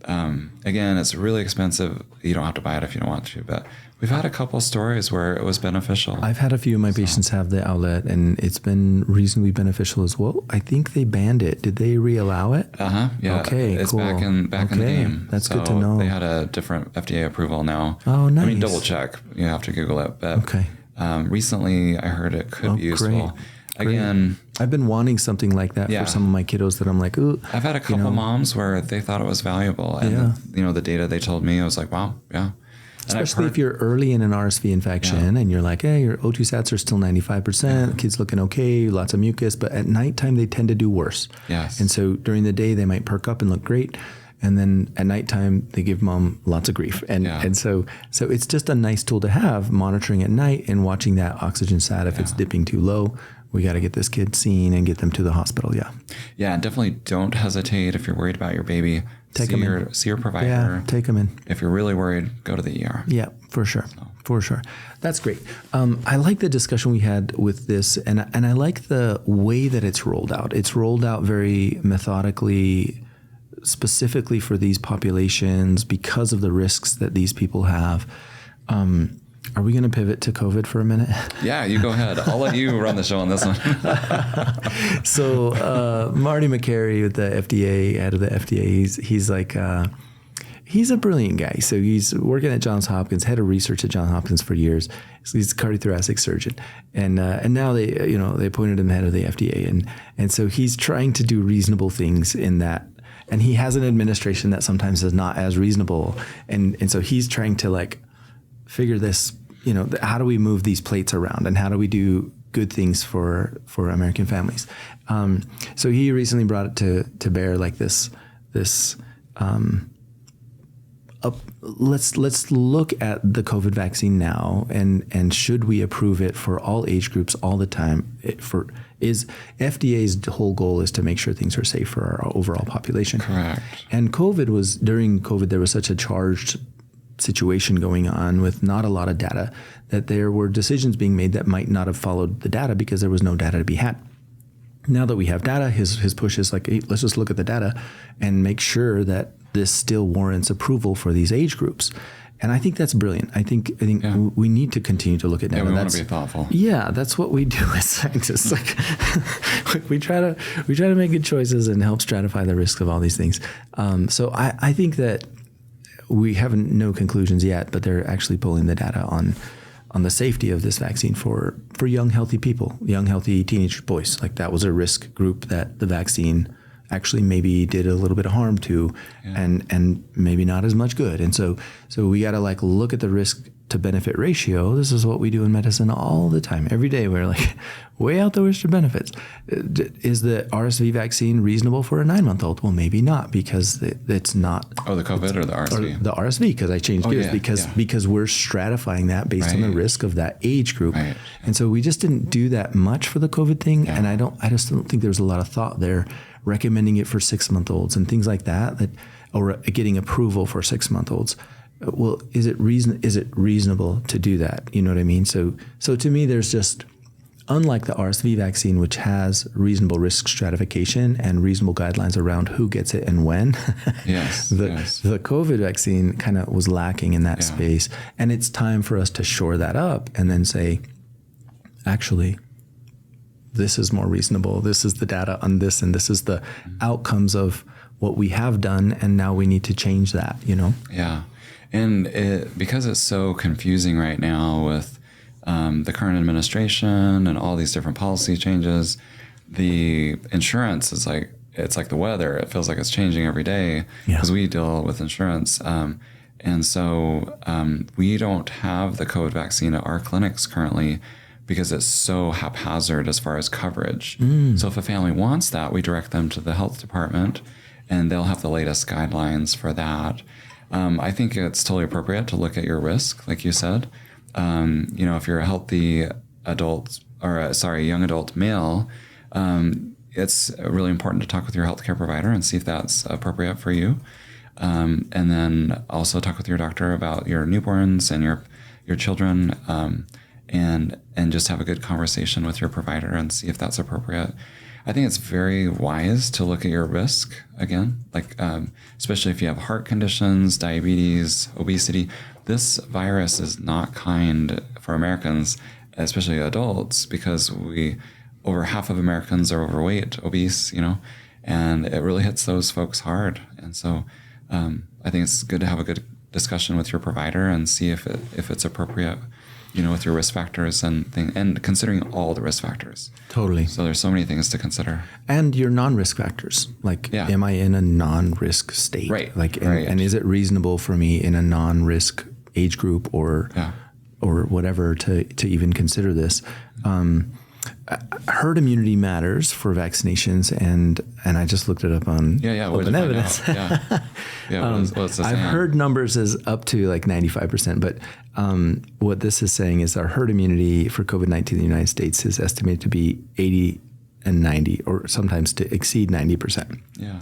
again, it's really expensive. You don't have to buy it if you don't want to, but we've had a couple stories where it was beneficial. I've had a few of my patients have the outlet, and it's been reasonably beneficial as well. I think they banned it. Did they re-allow it? Yeah. Okay, it's cool. back in the game. That's good to know. They had a different FDA approval now. Oh, nice. I mean, double check. You have to Google it. But okay. Recently, I heard it could be useful. Great. Again, I've been wanting something like that for some of my kiddos that I'm like, ooh. I've had a couple moms where they thought it was valuable, and the data they told me, I was like, wow, yeah. Especially if you're early in an RSV infection and you're like, hey, your O2 sats are still 95%, kid's looking okay, lots of mucus, but at nighttime they tend to do worse. Yes. And so during the day they might perk up and look great, and then at nighttime they give mom lots of grief. And so it's just a nice tool to have, monitoring at night and watching that oxygen sat if it's dipping too low. We got to get this kid seen and get them to the hospital. Yeah. Yeah. Definitely don't hesitate if you're worried about your baby. See your provider. Yeah, take them in. If you're really worried, go to the ER. Yeah, for sure. For sure. That's great. I like the discussion we had with this, and I like the way that it's rolled out. It's rolled out very methodically, specifically for these populations because of the risks that these people have. Are we going to pivot to COVID for a minute? Yeah, you go ahead. I'll let you run the show on this one. So Marty McCary with the FDA, head of the FDA, he's like, he's a brilliant guy. So he's working at Johns Hopkins, head of research at Johns Hopkins for years. So he's a cardiothoracic surgeon, and now they appointed him head of the FDA, and so he's trying to do reasonable things in that. And he has an administration that sometimes is not as reasonable, and so he's trying to like figure this, how do we move these plates around and how do we do good things for American families? So he recently brought it to bear like this. Let's look at the COVID vaccine now and should we approve it for all age groups all the time? FDA's whole goal is to make sure things are safe for our overall population. Correct. And during COVID there was such a charged situation going on with not a lot of data that there were decisions being made that might not have followed the data because there was no data to be had. Now that we have data, his push is like, hey, let's just look at the data and make sure that this still warrants approval for these age groups. And I think that's brilliant. I think we need to continue to look at data. Yeah, we want to be thoughtful. Yeah, that's what we do as scientists. Like we try to make good choices and help stratify the risks of all these things. So I think that we haven't no conclusions yet, but they're actually pulling the data on the safety of this vaccine for young, healthy people, young, healthy teenage boys. Like that was a risk group that the vaccine actually maybe did a little bit of harm to, and maybe not as much good. And so we got to like look at the risk to benefit ratio. This is what we do in medicine all the time. Every day we're like, weigh out the risk to benefits. Is the RSV vaccine reasonable for a 9-month-old? Well, maybe not, because it's not. Oh, the COVID or the RSV? Or the RSV, because I changed gears, because we're stratifying that based on the risk of that age group. Right. And so we just didn't do that much for the COVID thing. Yeah. And I just don't think there was a lot of thought there recommending it for 6-month-olds and things like that, or getting approval for 6-month-olds. Well, is it reasonable to do that? You know what I mean? So to me, there's just, unlike the RSV vaccine, which has reasonable risk stratification and reasonable guidelines around who gets it and when, the COVID vaccine kind of was lacking in that space. And it's time for us to shore that up and then say, actually, this is more reasonable. This is the data on this, and this is the outcomes of what we have done, and now we need to change that, Yeah. And because it's so confusing right now with the current administration and all these different policy changes, the insurance is like, it's like the weather. It feels like it's changing every day because we deal with insurance. And so we don't have the COVID vaccine at our clinics currently because it's so haphazard as far as coverage. So if a family wants that, we direct them to the health department and they'll have the latest guidelines for that. I think it's totally appropriate to look at your risk, like you said. If you're a healthy adult young adult male, it's really important to talk with your healthcare provider and see if that's appropriate for you. And then also talk with your doctor about your newborns and your children, and just have a good conversation with your provider and see if that's appropriate. I think it's very wise to look at your risk again, like especially if you have heart conditions, diabetes, obesity. This virus is not kind for Americans, especially adults, because over half of Americans are overweight, obese, and it really hits those folks hard. And so I think it's good to have a good discussion with your provider and see if it's appropriate, with your risk factors and considering all the risk factors. Totally. So there's so many things to consider. And your non-risk factors, like, am I in a non-risk state? Right. Like, and is it reasonable for me in a non-risk age group or whatever to even consider this? Herd immunity matters for vaccinations, and I just looked it up on Open Evidence. I've heard numbers as up to like 95%, but what this is saying is our herd immunity for COVID-19 in the United States is estimated to be 80 and 90, or sometimes to exceed 90%. Yeah,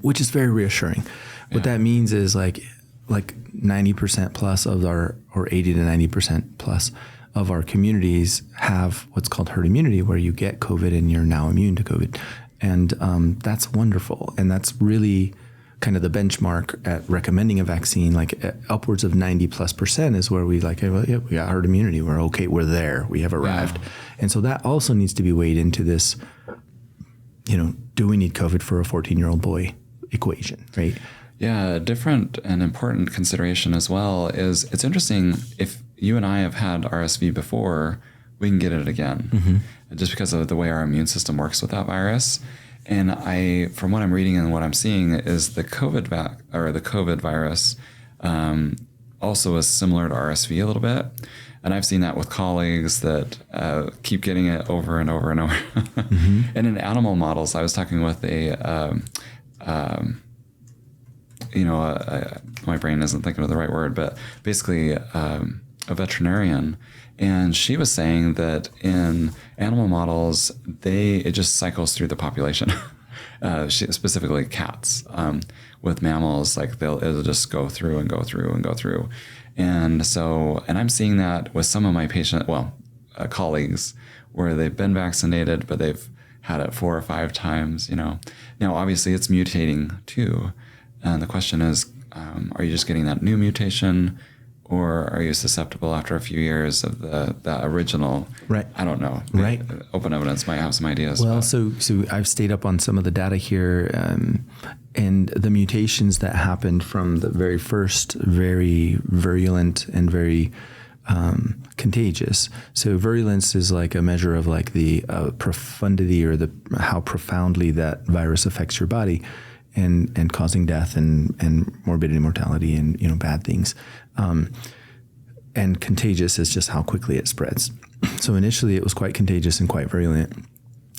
which is very reassuring. What that means is like 90% plus of our, or 80 to 90% plus of our communities have what's called herd immunity, where you get COVID and you're now immune to COVID. And that's wonderful. And that's really kind of the benchmark at recommending a vaccine. Like upwards of 90+% is where we we got herd immunity. We're okay. We're there. We have arrived. Yeah. And so that also needs to be weighed into this, do we need COVID for a 14-year-old boy equation, right? Yeah, a different and important consideration as well is it's interesting if you and I have had RSV before, we can get it again, just because of the way our immune system works with that virus. And from what I'm reading and what I'm seeing, is the COVID virus also is similar to RSV a little bit. And I've seen that with colleagues that keep getting it over and over and over. And in animal models, I was talking with my brain isn't thinking of the right word, but basically a veterinarian, and she was saying that in animal models, it just cycles through the population. Specifically cats. With mammals, like it'll just go through and go through and go through, and I'm seeing that with some of my colleagues where they've been vaccinated, but they've had it 4 or 5 times. Now obviously it's mutating too. And the question is, are you just getting that new mutation, or are you susceptible after a few years of the original? Right. I don't know. Right. Open Evidence might have some ideas. Well, so I've stayed up on some of the data here, and the mutations that happened from the very first, very virulent and very contagious. So virulence is like a measure of like the profundity or how profoundly that virus affects your body. And causing death and morbidity, mortality, and bad things. And contagious is just how quickly it spreads. So initially it was quite contagious and quite virulent.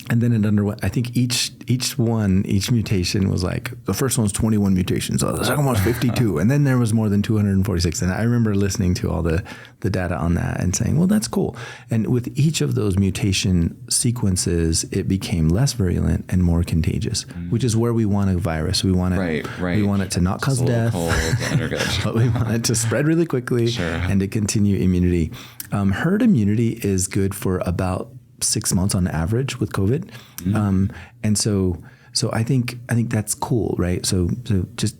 And then it underwent, I think each mutation was like, the first one was 21 mutations, the second one was 52, and then there was more than 246. And I remember listening to all the data on that and saying, well, that's cool. And with each of those mutation sequences, it became less virulent and more contagious, which is where we want a virus. We want it, we want it to not cause death, but we want it to spread really quickly and to continue immunity. Herd immunity is good for about 6 months on average with COVID. And so I think that's cool, right? So just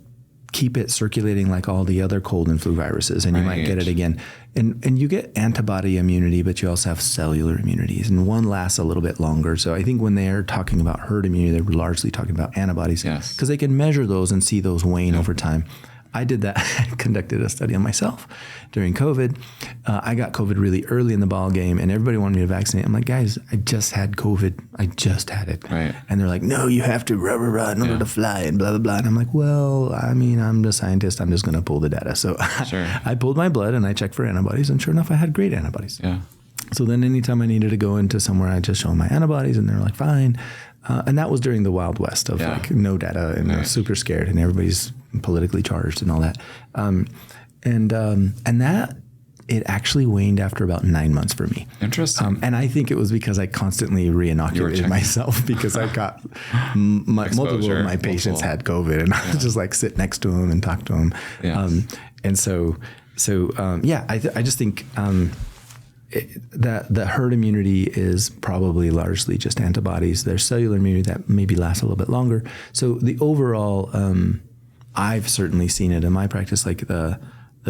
keep it circulating like all the other cold and flu viruses, and you might get it again. And you get antibody immunity, but you also have cellular immunities, and one lasts a little bit longer. So I think when they're talking about herd immunity, they're largely talking about antibodies, because they can measure those and see those wane over time. I did that. I conducted a study on myself during COVID. I got COVID really early in the ball game, and everybody wanted me to vaccinate. I'm like, guys, I just had COVID. I just had it. Right. And they're like, no, you have to in order to fly and blah, blah, blah. And I'm like, well, I mean, I'm the scientist. I'm just going to pull the data. So I pulled my blood and I checked for antibodies, and sure enough, I had great antibodies. Yeah. So then anytime I needed to go into somewhere, I just show them my antibodies, and they're like, fine. And that was during the Wild West of like no data, and I was super scared, and everybody's politically charged and all that. And that it actually waned after about 9 months for me. Interesting. And I think it was because I constantly re-inoculated myself, because I got multiple of my patients had COVID, and I was just like sit next to them and talk to them. Yeah. I just think that herd immunity is probably largely just antibodies. There's cellular immunity that maybe lasts a little bit longer. So the overall, I've certainly seen it in my practice, like the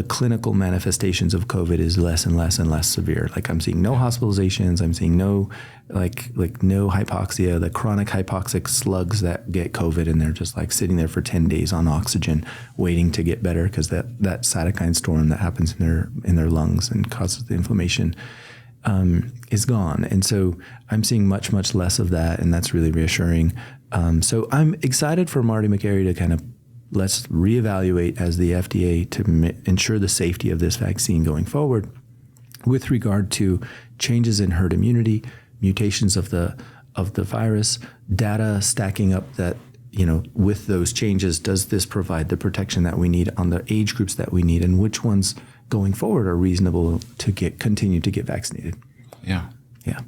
clinical manifestations of COVID is less and less and less severe. Like I'm seeing no hospitalizations. I'm seeing no like no hypoxia, the chronic hypoxic slugs that get COVID and they're just like sitting there for 10 days on oxygen waiting to get better because that cytokine storm that happens in their lungs and causes the inflammation is gone. And so I'm seeing much, much less of that, and that's really reassuring. So I'm excited for Marty Makary to kind of let's reevaluate as the FDA to ensure the safety of this vaccine going forward with regard to changes in herd immunity, mutations of the virus, data stacking up that, with those changes, does this provide the protection that we need on the age groups that we need, and which ones going forward are reasonable to continue to get vaccinated? Yeah. Yeah.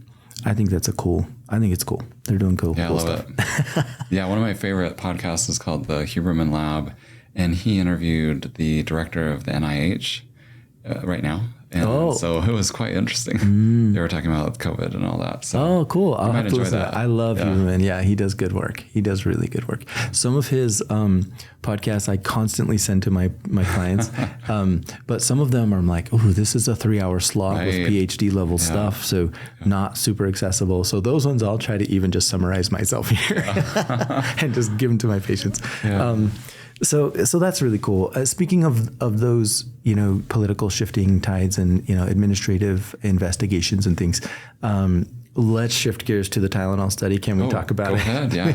I think it's cool. They're doing cool. Yeah, cool I love it. Yeah, one of my favorite podcasts is called the Huberman Lab, and he interviewed the director of the NIH right now. And so it was quite interesting. They were talking about COVID and all that. So cool. I'll have to listen to that. I love Huberman. Yeah, he does good work. He does really good work. Some of his podcasts I constantly send to my clients, but some of them I'm like, this is a 3-hour slog with PhD level stuff, so not super accessible. So those ones I'll try to even just summarize myself here and just give them to my patients. Yeah. So that's really cool. Speaking of those, political shifting tides and, administrative investigations and things, let's shift gears to the Tylenol study. Can we talk about it? Go ahead, yeah.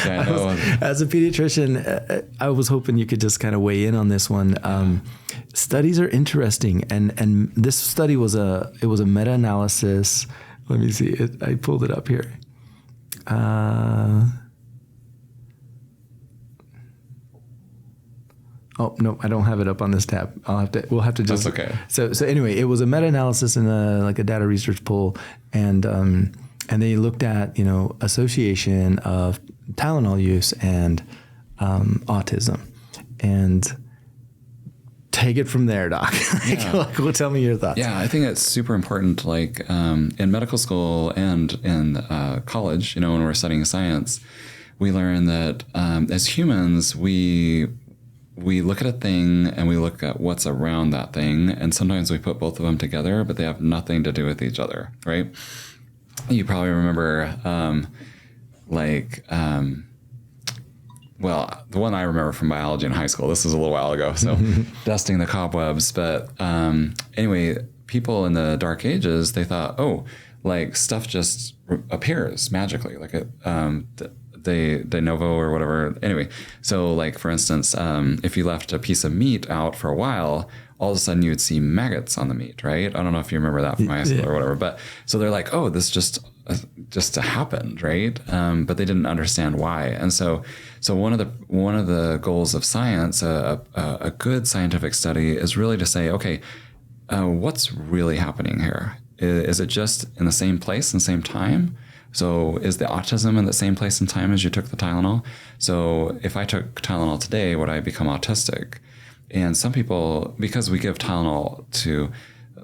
I know. As a pediatrician, I was hoping you could just kind of weigh in on this one. Studies are interesting, and this study was a meta-analysis. Let me see. I pulled it up here. Oh, no, I don't have it up on this tab. We'll have to just. That's okay. So anyway, it was a meta-analysis in a data research poll, and they looked at, association of Tylenol use and autism. And take it from there, Doc. Well, tell me your thoughts. Yeah, I think it's super important, like in medical school and in college, when we're studying science, we learn that as humans, we look at a thing and we look at what's around that thing. And sometimes we put both of them together, but they have nothing to do with each other, right? You probably remember, well, the one I remember from biology in high school, this was a little while ago, so dusting the cobwebs. But anyway, people in the dark ages, they thought, stuff just appears magically, like it, de novo or whatever. Anyway, so like for instance, if you left a piece of meat out for a while, all of a sudden you would see maggots on the meat, right? I don't know if you remember that from high school or whatever, but so they're like, this just happened, right? But they didn't understand why. And so one of the goals of science, a good scientific study, is really to say, okay, what's really happening here? Is it just in the same place and same time? So is the autism in the same place and time as you took the Tylenol? So if I took Tylenol today, would I become autistic? And some people, because we give Tylenol to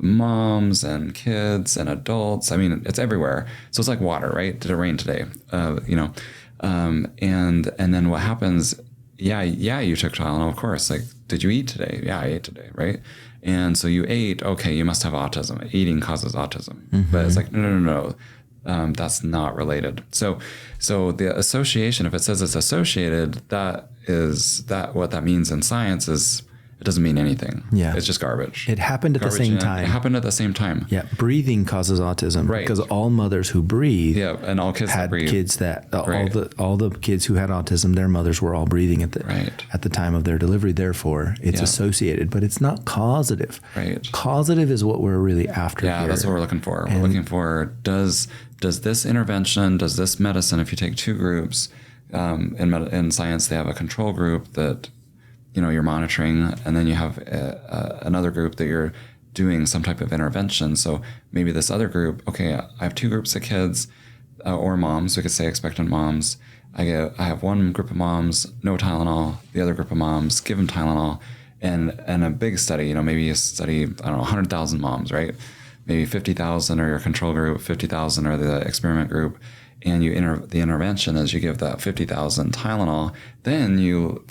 moms and kids and adults, I mean, it's everywhere. So it's like water, right? Did it rain today? And then what happens? Yeah, you took Tylenol, of course. Like, did you eat today? Yeah, I ate today, right? And so you ate, okay, you must have autism. Eating causes autism. Mm-hmm. But it's like, no. That's not related. So the association, if it says it's associated, what that means in science is it doesn't mean anything. Yeah. It's just garbage. It happened at the same time. It happened at the same time. Yeah. Breathing causes autism. Right. Because all mothers who breathe. Yeah. And all kids had that breathe. Kids that, all the kids who had autism, their mothers were all breathing at the time of their delivery. Therefore, it's associated, but it's not causative. Right. Causative is what we're really after here. Yeah, that's what we're looking for. We're looking for, does this intervention, does this medicine, if you take two groups, in science, they have a control group that, you're monitoring, and then you have another group that you're doing some type of intervention. So maybe this other group, okay, I have two groups of kids or moms, we could say expectant moms. I have one group of moms, no Tylenol, the other group of moms, give them Tylenol, and a big study, maybe a study, 100,000 moms, right? maybe 50,000 or your control group, 50,000 or the experiment group, and the intervention is you give that 50,000 Tylenol, then you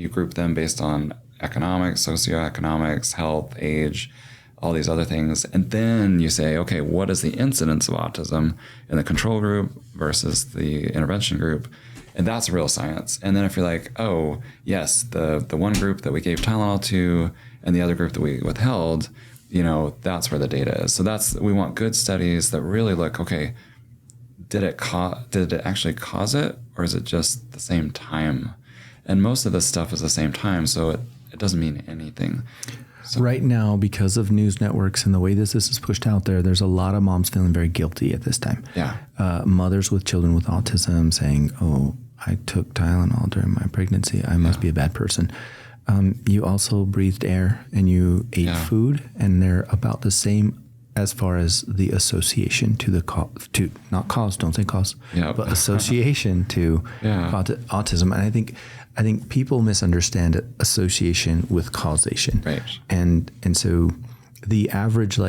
group them based on economics, socioeconomics, health, age, all these other things. And then you say, okay, what is the incidence of autism in the control group versus the intervention group? And that's real science. And then if you're like, oh, yes, the one group that we gave Tylenol to and the other group that we withheld, that's where the data is. So we want good studies that really look, okay, did it actually cause it, or is it just the same time? And most of this stuff is the same time, so it doesn't mean anything. So. Right now, because of news networks and the way this is pushed out there's a lot of moms feeling very guilty at this time. Yeah. Mothers with children with autism saying, oh, I took Tylenol during my pregnancy. I must be a bad person. You also breathed air and you ate food, and they're about the same as far as the association to not cause, don't say cause, but association to autism. And I think people misunderstand association with causation. Right. And so the average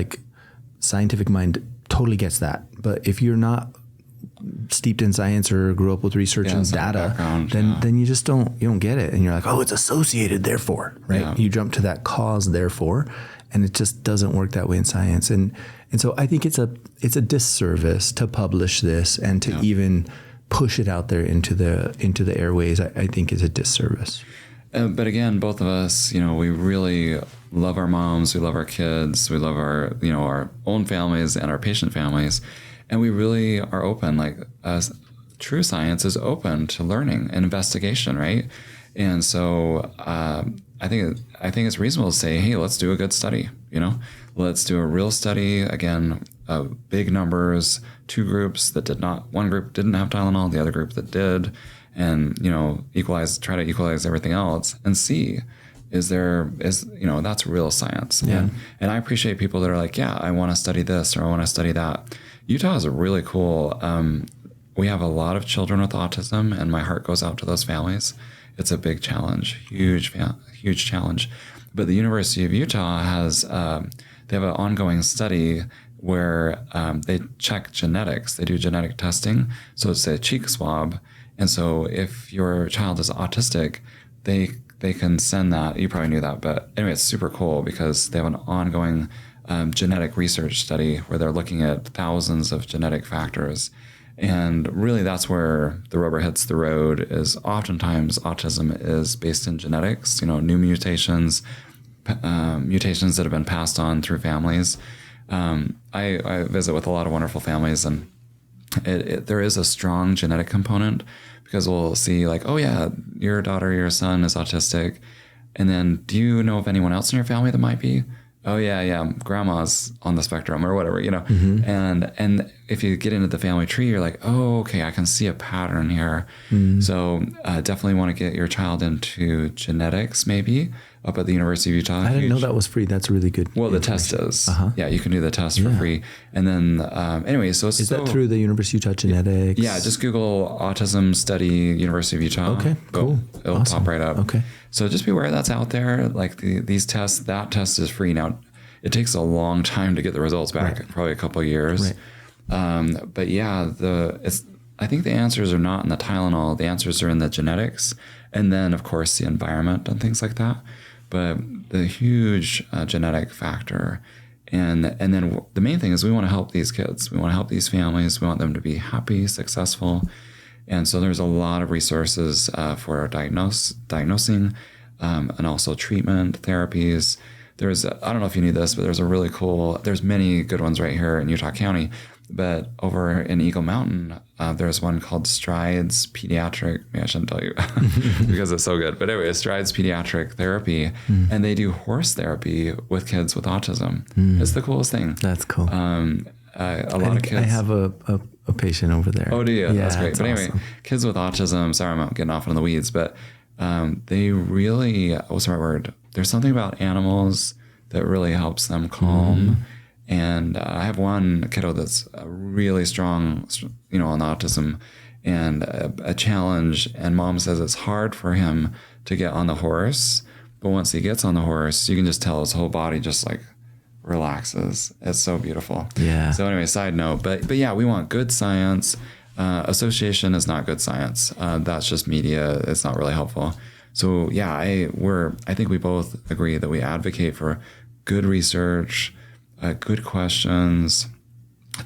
scientific mind totally gets that. But if you're not steeped in science or grew up with research and data, then you just don't get it. And you're like, oh, it's associated, therefore, right? Yeah. You jump to that cause, therefore, and it just doesn't work that way in science. And so I think it's a disservice to publish this and to even push it out there into the airways. I think is a disservice. But again, both of us, we really love our moms, we love our kids, we love our our own families and our patient families, and we really are open. True science is open to learning and investigation, right? And so I think it's reasonable to say, hey, let's do a good study. Let's do a real study. Again, big numbers, two groups that did not. One group didn't have Tylenol, the other group that did, and try to equalize everything else, and see is that's real science. Yeah. And I appreciate people that are like, yeah, I want to study this or I want to study that. Utah is a really cool. We have a lot of children with autism, and my heart goes out to those families. It's a big challenge, huge challenge. But the University of Utah has they have an ongoing study where they check genetics. They do genetic testing. So it's a cheek swab. And so if your child is autistic, they can send that. You probably knew that. But anyway, it's super cool because they have an ongoing genetic research study where they're looking at thousands of genetic factors. And really that's where the rubber hits the road. Is oftentimes autism is based in genetics, new mutations that have been passed on through families. I visit with a lot of wonderful families, and there is a strong genetic component, because we'll see oh yeah, your daughter, your son is autistic. And then, do you know of anyone else in your family that might be? Oh yeah, grandma's on the spectrum or whatever, Mm-hmm. And if you get into the family tree, you're like, oh, okay, I can see a pattern here. Mm-hmm. So definitely want to get your child into genetics, maybe up at the University of Utah. I didn't know that was free. That's really good. Well, the test is. Yeah, you can do the test for free. And then anyway, so it's that through the University of Utah Genetics? Yeah, just Google autism study University of Utah. Okay, cool. It'll Awesome. pop right up. Okay. So just be aware that's out there. These tests, that test is free. Now, it takes a long time to get the results back, probably a couple of years. Right. But yeah, I think the answers are not in the Tylenol. The answers are in the genetics, and then of course the environment and things like that. But the huge genetic factor, and then the main thing is we want to help these kids. We want to help these families. We want them to be happy, successful. And so there's a lot of resources for diagnosing and also treatment therapies. I don't know if you knew this, but there's many good ones right here in Utah County. But over in Eagle Mountain, there's one called Strides Pediatric. Maybe I shouldn't tell you because it's so good. But anyway, Strides Pediatric Therapy, and they do horse therapy with kids with autism. It's the coolest thing. That's cool. A lot of kids. I have a patient over there. Oh, do you? Yeah, that's great. But anyway, awesome. Kids with autism. Sorry, I'm getting off in the weeds, but they really. What's the right word? There's something about animals that really helps them calm. And I have one kiddo that's really strong, on autism, and a challenge. And mom says it's hard for him to get on the horse, but once he gets on the horse, you can just tell his whole body just relaxes. It's so beautiful. Yeah. So anyway, side note, but yeah, we want good science. Association is not good science. That's just media. It's not really helpful. So yeah, I think we both agree that we advocate for good research, good questions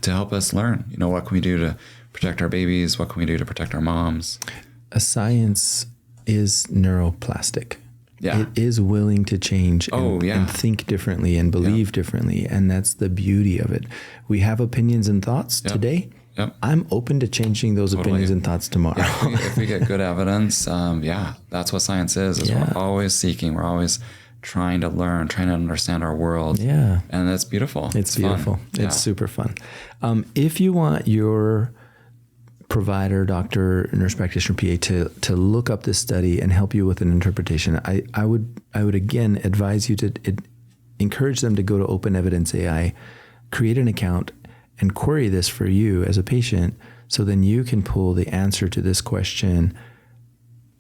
to help us learn. You know, what can we do to protect our babies? What can we do to protect our moms? A science is neuroplastic. Yeah. It is willing to change and think differently and believe differently. And that's the beauty of it. We have opinions and thoughts today. Yep. I'm open to changing those opinions and thoughts tomorrow. Yeah, if we get good evidence, that's what science is we're always seeking. We're always trying to learn, trying to understand our world. Yeah. And that's beautiful. It's beautiful. Fun. It's super fun. If you want your provider, doctor, nurse practitioner, PA to look up this study and help you with an interpretation, I would again advise you to encourage them to go to Open Evidence AI, create an account, and query this for you as a patient, so then you can pull the answer to this question.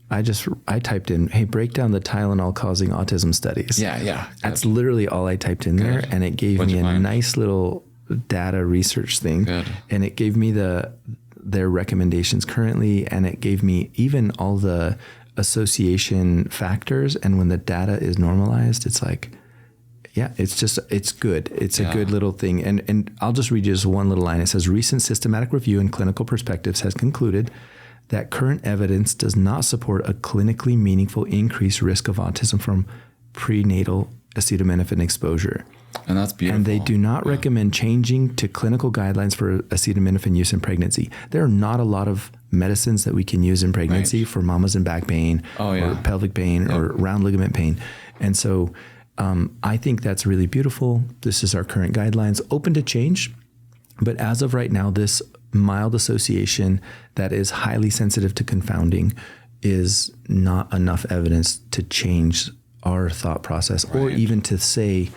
I typed in, hey, break down the Tylenol causing autism studies. Yeah. That's literally all I typed in there, and it gave me a nice little data research thing. Good. And it gave me their recommendations currently, and it gave me even all the association factors. And when the data is normalized, it's like, yeah, it's good. It's a good little thing. And I'll just read you just one little line. It says, recent systematic review and clinical perspectives has concluded that current evidence does not support a clinically meaningful increased risk of autism from prenatal acetaminophen exposure. And that's beautiful. And they do not recommend changing to clinical guidelines for acetaminophen use in pregnancy. There are not a lot of medicines that we can use in pregnancy for mamas and back pain or pelvic pain or round ligament pain. And so I think that's really beautiful. This is our current guidelines, open to change. But as of right now, this mild association that is highly sensitive to confounding is not enough evidence to change our thought process or even to say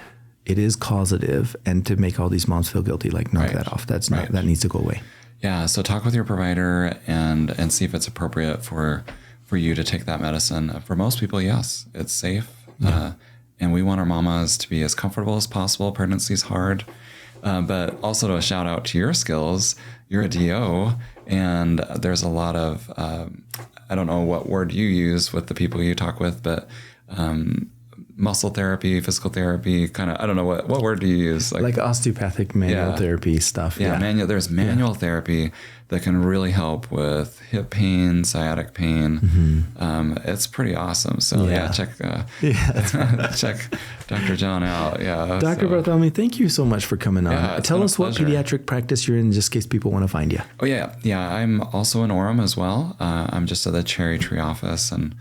it is causative and to make all these moms feel guilty. Like, knock that off. That's not, that needs to go away. Yeah. So talk with your provider and see if it's appropriate for you to take that medicine. For most people, yes, it's safe. Yeah. And we want our mamas to be as comfortable as possible. Pregnancy is hard. But also to a shout out to your skills. You're a DO, and there's a lot of, I don't know what word you use with the people you talk with, but muscle therapy, physical therapy, kind of, I don't know, what word do you use? Like osteopathic manual therapy stuff. Yeah, there's manual therapy that can really help with hip pain, sciatic pain. It's pretty awesome. So check Dr. John out. Yeah, Dr. Bartholomew, thank you so much for coming on. Tell us what pediatric practice you're in, just in case people want to find you. Oh yeah. I'm also in Orem as well. I'm just at the Cherry Tree office, and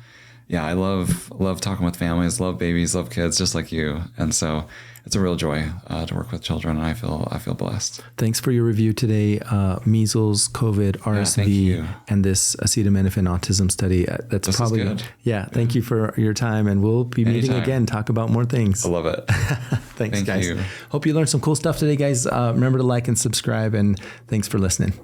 I love talking with families, love babies, love kids, just like you. And so it's a real joy to work with children, and I feel blessed. Thanks for your review today. Measles, COVID, RSV, and this acetaminophen autism study. This probably good. Thank you for your time, and we'll be meeting again, talk about more things. I love it. Thanks, guys. You. Hope you learned some cool stuff today, guys. Remember to like and subscribe, and thanks for listening.